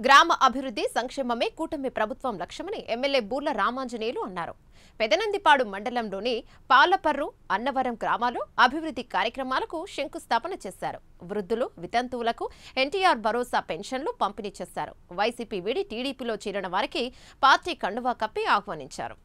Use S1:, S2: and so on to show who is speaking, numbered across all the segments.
S1: గ్రామ అభివృద్ధి సంక్షేమమే కూటమి ప్రభుత్వం లక్ష్యమని ఎమ్మెల్యే బూర్ల రామాంజనేయులు అన్నారు. పెదనందిపాడు మండలంలోని పాలపర్రు, అన్నవరం గ్రామాల్లో అభివృద్ధి కార్యక్రమాలకు శంకుస్థాపన చేశారు. వృద్ధులు, వితంతువులకు ఎన్టీఆర్ భరోసా పెన్షన్లు పంపిణీ చేశారు. వైసీపీ వీడి టీడీపీలో చేరిన వారికి పార్టీ కండువా కప్పి ఆహ్వానించారు.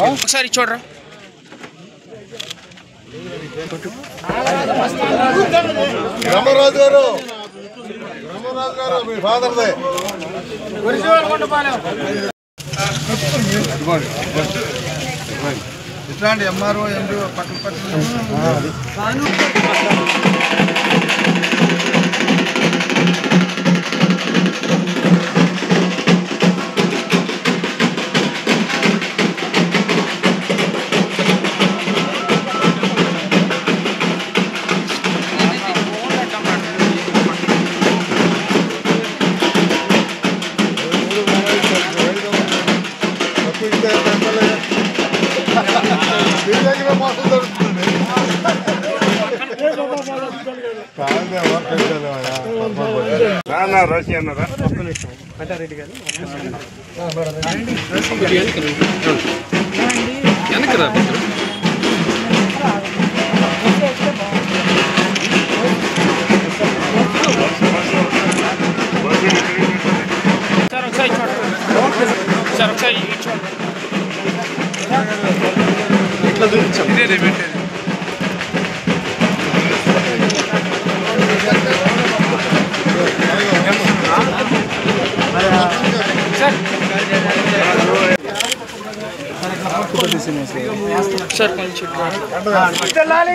S2: ఒకసారి చూడరా రామరాజు గారు మీ ఫాదర్దే ఇట్లాంటి ఎంఆర్ఓ ఎండిఓ పక్కన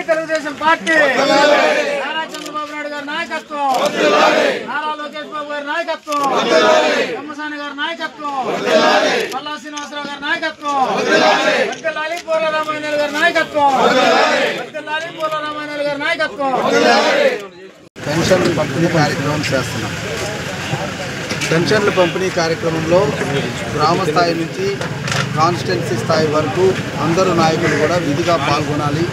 S2: తెలుగుదేశం పార్టీ నారా చంద్రబాబు నాయుడు గారి నాయకత్వం, నారా లోకేష్ బాబు గారి నాయకత్వం, కమ్మసాని గారి నాయకత్వం, పల్లా శ్రీనివాసరావు గారి నాయకత్వం, వర్ధిల్లాలి బూర్ల రామాంజనేయులు గారి నాయకత్వం, వర్ధిల్లాలి బూర్ల రామాంజనేయులు గారి నాయకత్వం. పెన్షన్ పంపిణీ కార్యక్రమం చేస్తున్నాం.
S3: పెన్షన్ల పంపిణీ కార్యక్రమంలో గ్రామ స్థాయి నుంచి కాన్స్టిట్యున్సీ స్థాయి వరకు అందరూ నాయకులు కూడా విధిగా పాల్గొనాలి,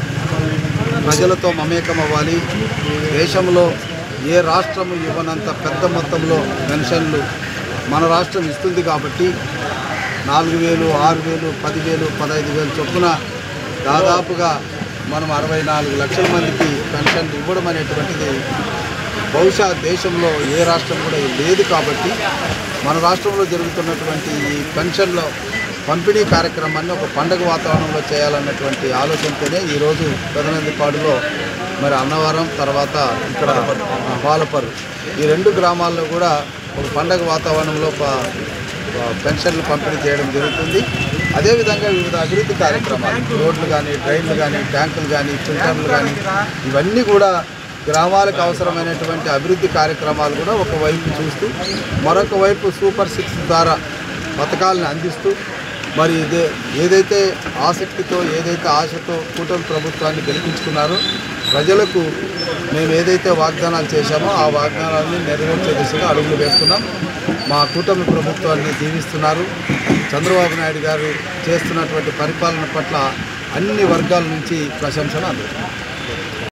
S3: ప్రజలతో మమేకం అవ్వాలి. దేశంలో ఏ రాష్ట్రము ఇవ్వనంత పెద్ద మొత్తంలో పెన్షన్లు మన రాష్ట్రం ఇస్తుంది కాబట్టి 4,000, 6,000, 10,000, 15,000 చొప్పున దాదాపుగా మనం 64 లక్షల మందికి పెన్షన్లు ఇవ్వడం అనేటువంటిది బహుశా దేశంలో ఏ రాష్ట్రం కూడా లేదు. కాబట్టి మన రాష్ట్రంలో జరుగుతున్నటువంటి ఈ పెన్షన్ల పంపిణీ కార్యక్రమాన్ని ఒక పండగ వాతావరణంలో చేయాలన్నటువంటి ఆలోచనతోనే ఈరోజు పెదనందిపాడులో మరి అన్నవరం తర్వాత ఇక్కడ పాలపర్రు ఈ 2 గ్రామాల్లో కూడా ఒక పండగ వాతావరణంలో పెన్షన్లు పంపిణీ చేయడం జరుగుతుంది. అదేవిధంగా వివిధ అభివృద్ధి కార్యక్రమాలు, రోడ్లు కానీ, డ్రైన్లు కానీ, ట్యాంకులు కానీ, ఫిల్టర్లు కానీ, ఇవన్నీ కూడా గ్రామాలకు అవసరమైనటువంటి అభివృద్ధి కార్యక్రమాలు కూడా ఒకవైపు చూస్తూ మరొక వైపు సూపర్ 6 ద్వారా పథకాలను అందిస్తూ మరి ఏదైతే ఆసక్తితో ఏదైతే ఆశతో కూటమి ప్రభుత్వాన్ని గెలిపించుకున్నారో ప్రజలకు మేము ఏదైతే వాగ్దానాలు చేశామో ఆ వాగ్దానాన్ని నెరవేర్చే దిశగా అడుగులు వేస్తున్నాం. మా కూటమి ప్రభుత్వాన్ని దీవిస్తున్నారు. చంద్రబాబు నాయుడు గారు చేస్తున్నటువంటి పరిపాలన పట్ల అన్ని వర్గాల నుంచి ప్రశంసలు అందుతున్నాయి.